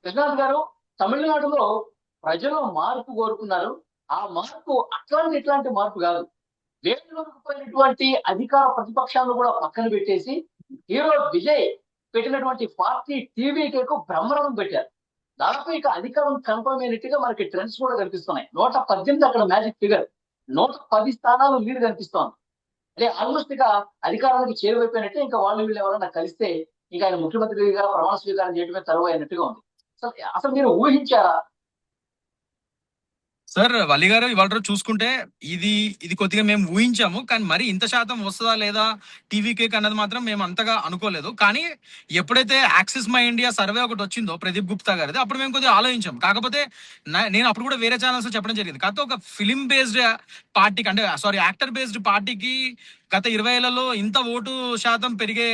కృష్ణాథ్ గారు, తమిళనాడులో ప్రజలు మార్పు కోరుకున్నారు. ఆ మార్పు అట్లాంటి ఇట్లాంటి మార్పు కాదు. వేరులోకిపోయినటువంటి అధికార ప్రతిపక్షాలను కూడా పక్కన పెట్టేసి హీరో విజయ్ పెట్టినటువంటి పార్టీ టీవీకేకు బ్రహ్మరథం పెట్టారు. దాదాపు ఇక అధికారం కన్ఫర్మ్ అయినట్టుగా మనకి ట్రెండ్స్ కూడా కనిపిస్తున్నాయి. 118 అక్కడ మ్యాజిక్ ఫిగర్, 110 స్థానాలు లీడ్ కనిపిస్తోంది. అంటే ఆల్మోస్ట్ ఇక అధికారానికి చేరువైపోయినట్టే. ఇంకా వాళ్ళు వీళ్ళు ఎవరైనా కలిస్తే ఇంకా ఆయన ముఖ్యమంత్రిగా ప్రమాణ స్వీకారం చేయడమే తరువు అయినట్టుగా ఉంది. అసలు అసలు మీరు ఊహించారా? సార్ వల్లి గారు, ఇవాళ రోజు చూసుకుంటే ఇది ఇది కొద్దిగా మేము ఊహించాము, కానీ మరి ఇంత శాతం వస్తుందా లేదా టీవీ కేక్ అన్నది మాత్రం మేము అంతగా అనుకోలేదు. కానీ ఎప్పుడైతే యాక్సిస్ మై ఇండియా సర్వే ఒకటి వచ్చిందో ప్రదీప్ గుప్తా గారిది, అప్పుడు మేము కొద్దిగా ఆలోచించాం. కాకపోతే నేను అప్పుడు కూడా వేరే ఛానల్స్ చెప్పడం జరిగింది. కాకపోతే ఒక ఫిలిం బేస్డ్ పార్టీకి, అంటే సారీ యాక్టర్ బేస్డ్ పార్టీకి గత 20 ఏళ్లలో ఇంత ఓటు శాతం పెరిగే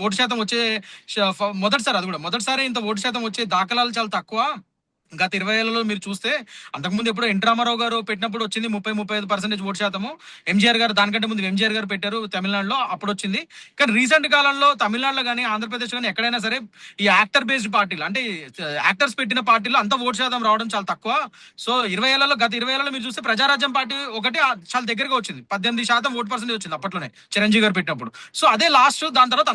ఓటు శాతం వచ్చే మొదటిసారి, అది కూడా మొదటిసారి ఇంత ఓటు శాతం వచ్చే దాఖలాలు చాలా తక్కువ. గత 20 ఏళ్లలో మీరు చూస్తే అంతకుముందు ఎప్పుడో ఎన్టీ రామారావు గారు పెట్టినప్పుడు వచ్చింది 35% ఓటు శాతము. ఎంజీఆర్ గారు, దానికంటే ముందు ఎంజీఆర్ గారు పెట్టారు తమిళనాడులో, అప్పుడు వచ్చింది. కానీ రీసెంట్ కాలంలో తమిళనాడులో కానీ ఆంధ్రప్రదేశ్ కానీ ఎక్కడైనా సరే ఈ యాక్టర్ బేస్డ్ పార్టీలు, అంటే యాక్టర్స్ పెట్టిన పార్టీలో అంత ఓటు శాతం రావడం చాలా తక్కువ. సో గత 20 ఏళ్లలో మీరు చూస్తే ప్రజారాజ్యం పార్టీ ఒకటి చాలా దగ్గరగా వచ్చింది, 18% ఓటు పర్సెంటేజ్ వచ్చింది అప్పట్లోనే చిరంజీవి గారు పెట్టినప్పుడు. సో అదే లాస్ట్. దాని తర్వాత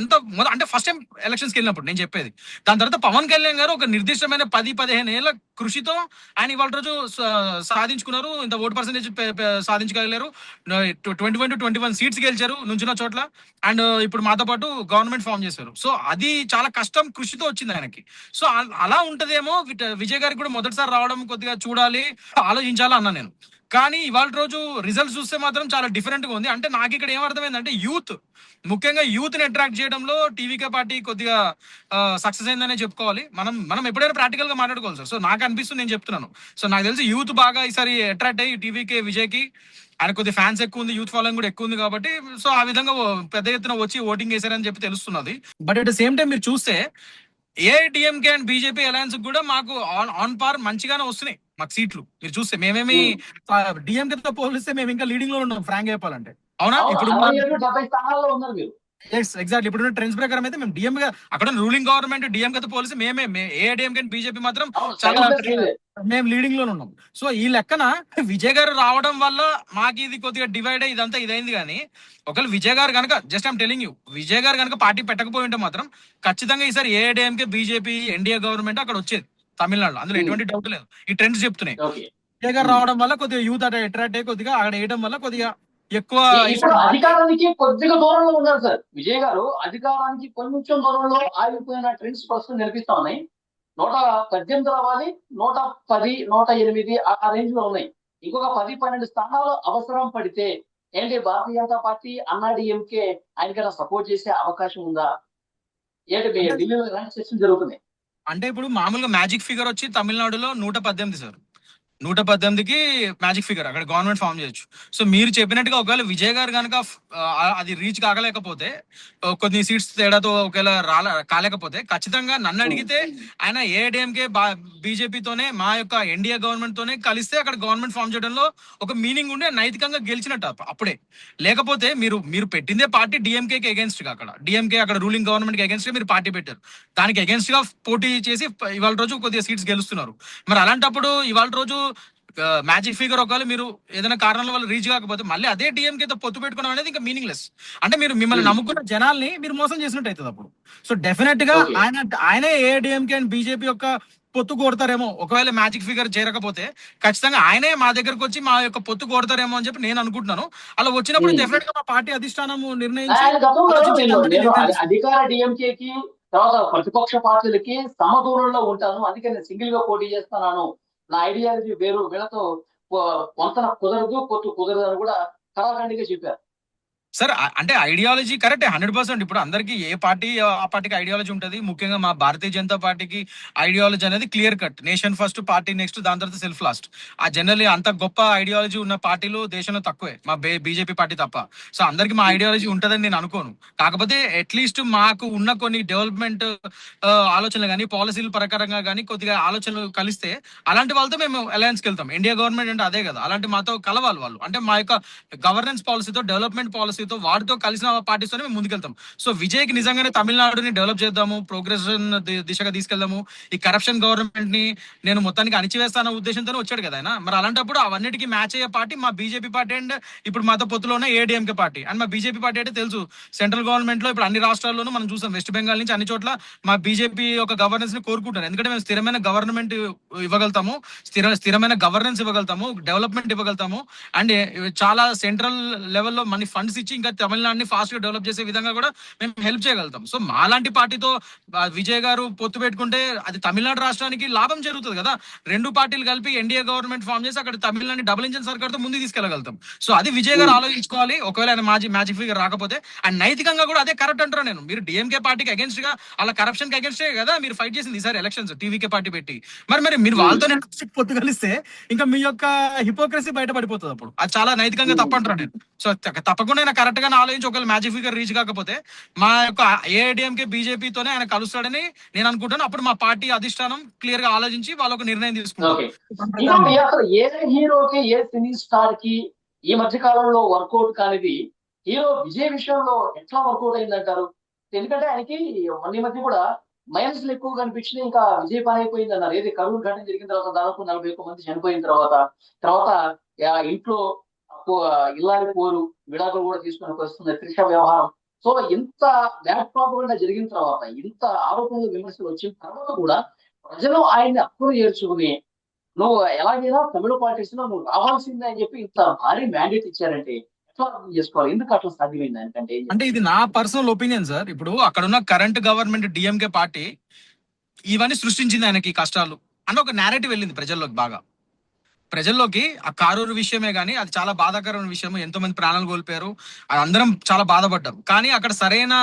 అంటే ఫస్ట్ టైం ఎలక్షన్స్కి వెళ్ళినప్పుడు నేను చెప్పేది. దాని తర్వాత పవన్ కళ్యాణ్ గారు ఒక నిర్దిష్టమైన 10-15 ఏళ్ల కృషితో ఆయన ఇవాళ రోజు సాధించుకున్నారు. ఇంత ఓటు పర్సెంటేజ్ సాధించగలిగారు. 21 సీట్స్ గెలిచారు నుంచిన చోట్ల. అండ్ ఇప్పుడు మాతో పాటు గవర్నమెంట్ ఫామ్ చేశారు. సో అది చాలా కష్టం, కృషితో వచ్చింది ఆయనకి. సో అలా ఉంటదేమో విజయ్ గారికి కూడా మొదటిసారి రావడం కొద్దిగా చూడాలి, ఆలోచించాలా అన్నా నేను. కానీ ఇవాళ రోజు రిజల్ట్స్ చూస్తే మాత్రం చాలా డిఫరెంట్ గా ఉంది. అంటే నాకు ఇక్కడ ఏమర్థమైందంటే యూత్, ముఖ్యంగా యూత్ ని అట్రాక్ట్ చేయడంలో టీవీకే పార్టీ కొద్దిగా సక్సెస్ అయిందనే చెప్పుకోవాలి. మనం ఎప్పుడైనా ప్రాక్టికల్ గా మాట్లాడుకోవాలి సార్. సో నాకు అనిపిస్తుంది, నేను చెప్తున్నాను. సో నాకు తెలిసి యూత్ బాగా ఈసారి అట్రాక్ట్ అయ్యి టీవీకే విజయ్కి, ఆయన కొద్దిగా ఫ్యాన్స్ ఎక్కువ ఉంది, యూత్ ఫాలోయింగ్ కూడా ఎక్కువ ఉంది కాబట్టి సో ఆ విధంగా పెద్ద ఎత్తున వచ్చి ఓటింగ్ వేశారని చెప్పి తెలుస్తున్నది. But at the same time మీరు చూస్తే ఏఐడిఎంకే అండ్ బీజేపీ అలయన్స్ కూడా మాకు ఆన్ పార్ మంచిగానే వస్తున్నాయి మాకు సీట్లు. మీరు చూస్తే మేమేమి డిఎంకేతో పోలిస్తే మేము ఇంకా లీడింగ్ లో ఉన్నాం, ఫ్రాంక్ చెప్పాలంటే. అవునా? ఇప్పుడు ఎగ్జాక్ట్లీ ఇప్పుడు ట్రెండ్స్ ప్రకారం అయితే మేము డిఎంకే, అక్కడ రూలింగ్ గవర్నమెంట్ డిఎంకేతో పోలిస్తే ఏఐడిఎంకే అండ్ బీజేపీ మాత్రం చాలా మేము లీడింగ్ లోనే ఉన్నాం. సో ఈ లెక్కన విజయ్ గారు రావడం వల్ల మాకు ఇది కొద్దిగా డివైడ్ అయ్యి ఇదంతా ఇదైంది. కానీ ఒకవేళ విజయ్ గారు కనుక, just I'm telling you, Vijay గారు కనుక పార్టీ పెట్టకపోయి ఉంటే మాత్రం ఖచ్చితంగా ఈసారి ఏఐడిఎంకే బీజేపీ ఎన్డీఏ గవర్నమెంట్ అక్కడ వచ్చేది తమిళనాడులో, అందులో ఎటువంటి డౌట్ లేదు. ఈ ట్రెండ్స్ చెప్తున్నాయి. విజయ్ గారు రావడం వల్ల కొద్దిగా యూత్ అట్రాక్ట్ అయ్యి కొద్దిగా అక్కడ వేయడం వల్ల కొద్దిగా ఎక్కువ అధికారానికి కొద్దిగా దూరంలో ఉన్నారు సార్ విజయ్ గారు. అధికారానికి కొంచెం దూరంలో ఆగిపోయిన ట్రెండ్స్ ప్రస్తుతం కనిపిస్తా ఉన్నాయి. 118 రావాలి, 110, 108 ఆ రేంజ్ లో ఉన్నాయి. ఇంకొక 10-12 స్థానాలు అవసరం పడితే ఏంటి భారతీయ జనతా పార్టీ, అన్నాడీఎంకే ఆయనకైనా సపోర్ట్ చేసే అవకాశం ఉందా? ఏంటి ఢిల్లీలో ఎలాంటి చర్చలు జరుగుతున్నాయి? అంటే ఇప్పుడు మామూలుగా మ్యాజిక్ ఫిగర్ వచ్చి తమిళనాడులో 118 సార్. 118కి మ్యాజిక్ ఫిగర్ అక్కడ గవర్నమెంట్ ఫామ్ చేయొచ్చు. సో మీరు చెప్పినట్టుగా ఒకవేళ విజయ్ గారు కనుక అది రీచ్ కాగలేకపోతే, కొన్ని సీట్స్ తేడాతో ఒకవేళ కాలేకపోతే, ఖచ్చితంగా నన్ను అడిగితే ఆయన ఏఐడిఎంకే బీజేపీతోనే, మా యొక్క ఎన్డీఏ గవర్నమెంట్ తోనే కలిస్తే అక్కడ గవర్నమెంట్ ఫామ్ చేయడంలో ఒక మీనింగ్ ఉండే, నైతికంగా గెలిచినట్టు అప్పుడే. లేకపోతే మీరు పెట్టిందే పార్టీ డిఎంకేకి అగేన్స్ట్ గా, అక్కడ రూలింగ్ గవర్నమెంట్ కి అగేన్స్ట్ గా మీరు పార్టీ పెట్టారు. దానికి అగేన్స్ట్ గా పోటీ చేసి ఇవాళ రోజు కొద్దిగా సీట్స్ గెలుస్తున్నారు. మరి అలాంటప్పుడు ఇవాళ రోజు మ్యాజిక్ ఫిగర్ ఒకవేళ మీరు ఏదైనా కారణాల వల్ల రీచ్ కాకపోతే మళ్ళీ అదే డిఎంకేతో పొత్తు పెట్టుకోవడం అనేది ఇంకా మీనింగ్ లెస్. అంటే మీరు మిమ్మల్ని నమ్ముకున్న జనాల్ని మీరు మోసం చేసినట్టు అవుతుంది అప్పుడు. సో డెఫినెట్ గా ఆయనే ఏఐడిఎంకే అండ్ బీజేపీ యొక్క పొత్తు కోడతారేమో. ఒకవేళ మ్యాజిక్ ఫిగర్ చేరకపోతే ఖచ్చితంగా ఆయనే మా దగ్గరకు వచ్చి మా యొక్క పొత్తు కోడతారేమో అని చెప్పి నేను అనుకుంటున్నాను. అలా వచ్చినప్పుడు డెఫినెట్ గా మా పార్టీ అధిష్టానం నిర్ణయించి అధికార డిఎంకేకి తర్వాత ప్రతిపక్ష పార్టీలకి సమదూరంలో ఉంటాను, అందుకే నేను సింగిల్ గా పోటీ చేస్తున్నాను, నా ఐడియాలజీ వేరు, వీళ్ళతో వంతన కుదరదు, పొత్తు కుదరదు అని కూడా కరాఖండిగా చెప్పారు. సార్ అంటే ఐడియాలజీ కరెక్టే 100%. ఇప్పుడు అందరికి ఏ పార్టీ ఆ పార్టీకి ఐడియాలజీ ఉంటుంది. ముఖ్యంగా మా భారతీయ జనతా పార్టీకి ఐడియాలజీ అనేది clear cut, nation first, party next, దాని తర్వాత సెల్ఫ్ లాస్ట్. ఆ జనరల్లీ అంత గొప్ప ఐడియాలజీ ఉన్న పార్టీలు దేశంలో తక్కువే, మా బీజేపీ పార్టీ తప్ప. సో అందరికి మా ఐడియాలజీ ఉంటుందని నేను అనుకోను. కాకపోతే అట్లీస్ట్ మాకు ఉన్న కొన్ని డెవలప్మెంట్ ఆలోచనలు కానీ, పాలసీల ప్రకారంగా కానీ కొద్దిగా ఆలోచనలు కలిస్తే అలాంటి వాళ్ళతో మేము అలయన్స్కి వెళ్తాం. ఇండియా గవర్నమెంట్ అంటే అదే కదా, అలాంటి మాతో కలవాలి వాళ్ళు. అంటే మా యొక్క గవర్నెన్స్ పాలసీతో, డెవలప్మెంట్ పాలసీ పార్టీతో వాటితో కలిసిన పార్టీస్తోనే మేము ముందుకెళ్తాం. సో విజయ్కి నిజంగానే తమిళనాడుని డెవలప్ చేద్దాము, ప్రోగ్రెషన్ దిశగా తీసుకెళ్దాము, ఈ కరప్షన్ గవర్నమెంట్ ని నేను మొత్తానికి అణిచివేస్తాన ఉద్దేశంతోనే వచ్చాడు కదా ఆయన. మరి అలాంటప్పుడు అవన్నిటికీ మ్యాచ్ అయ్యే పార్టీ మా బీజేపీ పార్టీ అండ్ ఇప్పుడు మాతో పొత్తులోనే ఏడీఎంకే పార్టీ. అండ్ మా బీజేపీ పార్టీ అంటే తెలుసు, సెంట్రల్ గవర్నమెంట్ లో ఇప్పుడు అన్ని రాష్ట్రాల్లోనూ మనం చూసాం, వెస్ట్ బెంగాల్ నుంచి అన్ని చోట్ల మా బీజేపీ ఒక గవర్నెన్స్ ని కోరుకుంటారు. ఎందుకంటే మేము స్థిరమైన గవర్నమెంట్ ఇవ్వగలుగుతాము, స్థిరమైన గవర్నెన్స్ ఇవ్వగలుగుతాము, డెవలప్మెంట్ ఇవ్వగలుగుతాము. అండ్ చాలా సెంట్రల్ లెవెల్లో మనీ ఫండ్స్ ఇచ్చి ఇంకా తమిళనాడుని ఫాస్ట్ గా డెవలప్ చేసే విధంగా కూడా మేము హెల్ప్ చేయగలుగుతాం. సో మాలాంటి పార్టీతో విజయ్ గారు పొత్తు పెట్టుకుంటే అది తమిళనాడు రాష్ట్రానికి లాభం జరుగుతుంది కదా. రెండు పార్టీలు కలిపి ఎన్డీఏ గవర్నమెంట్ ఫామ్ చేసి అక్కడ తమిళనాడు డబుల్ ఇంజిన్ సర్కార్ తో ముందుకు తీసుకెళ్లగలుగుతాం. సో అది విజయ్ గారు ఆలోచించుకోవాలి. ఒకవేళ ఆయన మ్యాజిక్ ఫిగర్ రాకపోతే అండ్ నైతికంగా కూడా అదే కరెక్ట్ అంటారు నేను. మీరు డిఎంకే పార్టీకి అగేన్స్ట్ గా అలా కరప్షన్ కి అగేన్స్ట్ కదా మీరు ఫైట్ చేసింది ఈసారి ఎలక్షన్స్ టీవీకే పార్టీ పెట్టి. మరి మీరు వాళ్ళతో పొత్తు కలిస్తే ఇంకా మీ యొక్క హిపోక్రసీ బయటపడిపోతుంది. అప్పుడు అది చాలా నైతికంగా తప్పంటారు నేను. సో తప్పకుండా ఆయన కరెక్ట్ గా ఆలోచించి ఒకవేళ మ్యాజిక్ ఫిగర్ రీచ్ కాకపోతే మా యొక్క ఏఐడిఎంకే బీజేపీతోనే ఆయన కలుస్తాడని నేను అనుకుంటాను. అప్పుడు మా పార్టీ అధిష్టానం క్లియర్ గా ఆలోచించి వాళ్ళొక నిర్ణయం తీసుకుంటారు. ఏ హీరోకి ఏ సినీ స్టార్ కి ఈ మధ్య కాలంలో వర్కౌట్ కానిది హీరో విజయ్ విషయంలో ఎట్లా వర్కౌట్ అయిందంటారు? ఎందుకంటే ఆయనకి మొన్న మధ్య కూడా మైనస్లు ఎక్కువ కనిపించినాయి, ఇంకా విజయ్ పని అయిపోయింది అన్నారు. ఏది కరూరు ఘటన జరిగిన తర్వాత దాదాపు 41 మంది చనిపోయిన తర్వాత ఇంట్లో ఇల్లాలి పోరు విడాకులు కూడా తీసుకొని వస్తుంది త్రిష వ్యవహారం. సో ఇంత బ్యాడ్ ప్రాపగండా జరిగిన తర్వాత, ఇంత ఆరోపణలు విమర్శలు వచ్చిన తర్వాత కూడా ప్రజలు ఆయన్ని అక్కును చేర్చుకుని నువ్వు ఎలాగైనా తమిళ పార్టీస్ లో నువ్వు రావాల్సిందే అని చెప్పి ఇంత భారీ మ్యాండేట్ ఇచ్చారంటే ఎట్లా అర్థం చేసుకోవాలి? ఎందుకు అట్లా సాధ్యమైంది ఆయనకంటే? అంటే ఇది నా పర్సనల్ ఒపీనియన్ సార్. ఇప్పుడు అక్కడ ఉన్న కరెంట్ గవర్నమెంట్ డిఎంకే పార్టీ ఇవన్నీ సృష్టించింది ఆయనకి కష్టాలు అని ఒక నేరేటివ్ వెళ్ళింది ప్రజల్లోకి. ఆ కారూరు విషయమే కానీ అది చాలా బాధాకరమైన విషయం. ఎంతో మంది ప్రాణాలు కోల్పోయారు, అది అందరం చాలా బాధపడ్డాం. కానీ అక్కడ సరైన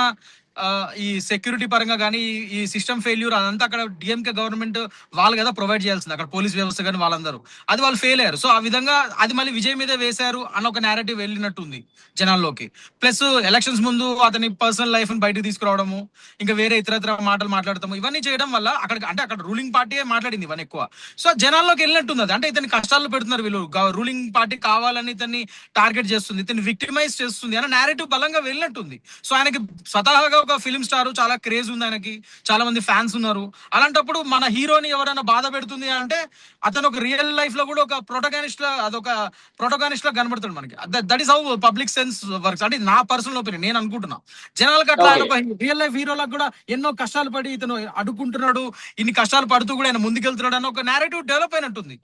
ఈ సెక్యూరిటీ పరంగా కానీ ఈ సిస్టమ్ ఫెయిల్యూర్ అదంతా అక్కడ డిఎంకే గవర్నమెంట్ వాళ్ళు కదా ప్రొవైడ్ చేయాల్సింది, అక్కడ పోలీస్ వ్యవస్థ కానీ వాళ్ళందరూ. అది వాళ్ళు ఫెయిల్ అయ్యారు. సో ఆ విధంగా అది మళ్ళీ విజయ్ మీదే వేశారు అన్న ఒక నేరేటివ్ వెళ్ళినట్టుంది జనాల్లోకి. ప్లస్ ఎలక్షన్స్ ముందు అతని పర్సనల్ లైఫ్ ని బయటకు తీసుకురావడము, ఇంకా వేరే ఇతర మాటలు మాట్లాడతాము, ఇవన్నీ చేయడం వల్ల అక్కడ రూలింగ్ పార్టీ మాట్లాడింది ఇవన్నీ ఎక్కువ. సో జనాల్లోకి వెళ్ళినట్టుంది అది. అంటే ఇతని కష్టాల్లో పెడుతున్నారు వీళ్ళు, రూలింగ్ పార్టీ కావాలని ఇతన్ని టార్గెట్ చేస్తుంది, ఇతన్ని విక్టిమైజ్ చేస్తుంది అన్న నేరేటివ్ బలంగా వెళ్ళినట్టుంది. సో ఆయనకి స్వతహాగా ఒక ఫిల్మ్ స్టార్, చాలా క్రేజ్ ఉంది ఆయనకి, చాలా మంది ఫ్యాన్స్ ఉన్నారు. అలాంటప్పుడు మన హీరోని ఎవరైనా బాధ పెడుతుంది అంటే అతను ఒక రియల్ లైఫ్ లో కూడా ఒక ప్రొటోగానిస్ట్ లా కనబడుతుంది మనకి. That is how public sense works. అంటే నా పర్సనల్ ఒపీనియన్, నేను అనుకుంటున్నా. జనాలకు అట్లా ఒక రియల్ లైఫ్ హీరోలకు కూడా ఎన్నో కష్టాలు పడి ఇతను అడుక్కుంటున్నాడు, ఇన్ని కష్టాలు పడుతూ కూడా ఆయన ముందుకెళ్తున్నాడు అని ఒక నేరేటివ్ డెవలప్ అయినట్టుంది.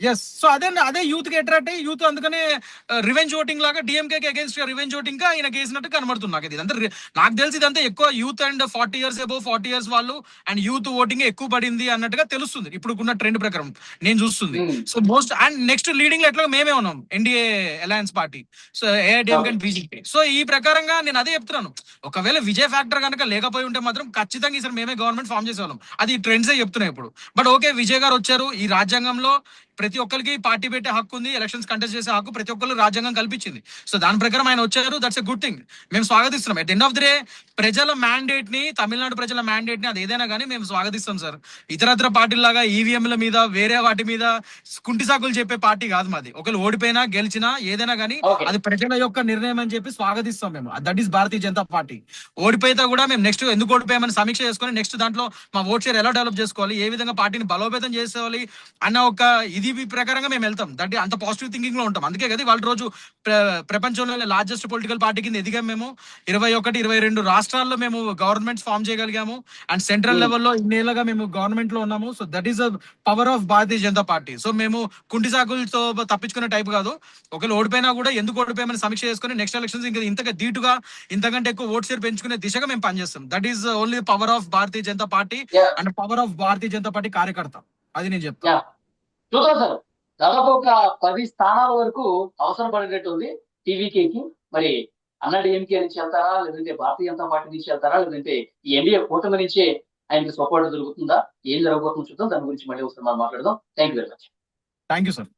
ఎస్. సో అదే యూత్ కి అట్రాక్ట్ అయ్యి యూత్ అందుకనే రివెంజ్ ఓటింగ్ లాగా డిఎంకే అగేన్స్ట్ రివెంజ్ ఓటింగ్ గా ఆయన వేసినట్టు కనబడుతుంది నాకు. ఇదంతా నాకు తెలిసి ఇదంతా ఎక్కువ youth and 40 years above 40 years వాళ్ళు అండ్ యూత్ ఓటింగ్ ఎక్కువ పడింది అన్నట్టుగా తెలుస్తుంది ఇప్పుడున్న ట్రెండ్ ప్రకారం నేను చూస్తుంది. So most and next leading లో ఎట్లా మేమే ఉన్నాం, NDA alliance party, so AIADMK and BJP. So ఈ ప్రకారంగా నేను అదే చెప్తున్నాను, ఒకవేళ విజయ్ ఫ్యాక్టర్ కనుక లేకపోయి ఉంటే మాత్రం ఖచ్చితంగా ఈసారి మేమే గవర్నమెంట్ ఫామ్ చేసేవాళ్ళం. అది ట్రెండ్సే చెప్తున్నాయి ఇప్పుడు. బట్ ఓకే, విజయ్ గారు వచ్చారు. ఈ రాజ్యాంగంలో ప్రతి ఒక్కరికి పార్టీ పెట్టే హక్కు ఉంది, ఎలక్షన్స్ కంటెస్ట్ చేసే హక్కు ప్రతి ఒక్కరు రాజ్యాంగం కల్పించింది. సో దాని ప్రకారం ఆయన వచ్చారు, దట్స్ ఎ గుడ్ థింగ్, మేము స్వాగతిస్తున్నాం. At end of the day ప్రజల మ్యాండేట్ ని, తమిళనాడు ప్రజల మ్యాండేట్ ని, అది ఏదైనా కానీ మేము స్వాగతిస్తాం సార్. ఇతరత్ర పార్టీలాగా ఈవీఎంల మీద వేరే వాటి మీద కుంటి సాకులు చెప్పే పార్టీ కాదు మాది. ఒకళ్ళు ఓడిపోయినా గెలిచినా ఏదైనా కానీ అది ప్రజల యొక్క నిర్ణయం అని చెప్పి స్వాగతిస్తాం మేము. That is Bharatiya Janata Party. ఓడిపోయితే కూడా మేము నెక్స్ట్ ఎందుకు ఓడిపోయామని సమీక్ష చేసుకొని నెక్స్ట్ దాంట్లో మా ఓట్ షేర్ ఎలా డెవలప్ చేసుకోవాలి, ఏ విధంగా పార్టీని బలోపేతం చేసుకోవాలి అన్న ఒక ఇది ప్రకారంగా మేము వెళ్తాం. దట్ అంత పాజిటివ్ థింకింగ్ లో ఉంటాం. అందుకే కదా వాళ్ళ రోజు ప్రపంచంలోనే లార్జెస్ట్ పొలిటికల్ పార్టీ కింద ఎదిగాం మేము. 21-22 రాష్ట్రాల్లో మేము గవర్నమెంట్స్ ఫామ్ చేయగలిగాము అండ్ సెంట్రల్ లెవెల్లో ఇన్నేళ్ళగా మేము గవర్నమెంట్ లో ఉన్నాము. So that is the power of Bharatiya Janata party. So మేము కుంటి సాకులతో తప్పించుకునే టైప్ కాదు. ఒకవేళ ఓడిపోయినా కూడా ఎందుకు ఓడిపోయామని సమీక్ష చేసుకుని నెక్స్ట్ ఎలక్షన్స్ ఇంకా ఇంతగా ధీటుగా ఇంతకంటే ఎక్కువ ఓట్ షేర్ పెంచుకునే దిశగా మేము పనిచేస్తాం. That is only power of Bharatiya Janata party and power of Bharatiya Janata party కార్యకర్త. అది నేను చెప్తాను. చూద్దాం సార్, దాదాపు ఒక 10 స్థానాల వరకు అవసరం పడేటట్టు ఉంది టీవీకేకి. మరి అన్నా డిఎంకే నుంచి వెళ్తారా, లేదంటే భారతీయ జనతా పార్టీ నుంచి వెళ్తారా, లేదంటే ఈ ఎన్డీఏ కూటమి నుంచే ఆయనకి సపోర్ట్ దొరుకుతుందా, ఏం జరగబోతుందో చూద్దాం. దాని గురించి మళ్ళీ ఒకసారి మనం మాట్లాడదాం. Thank you very much. Thank you sir.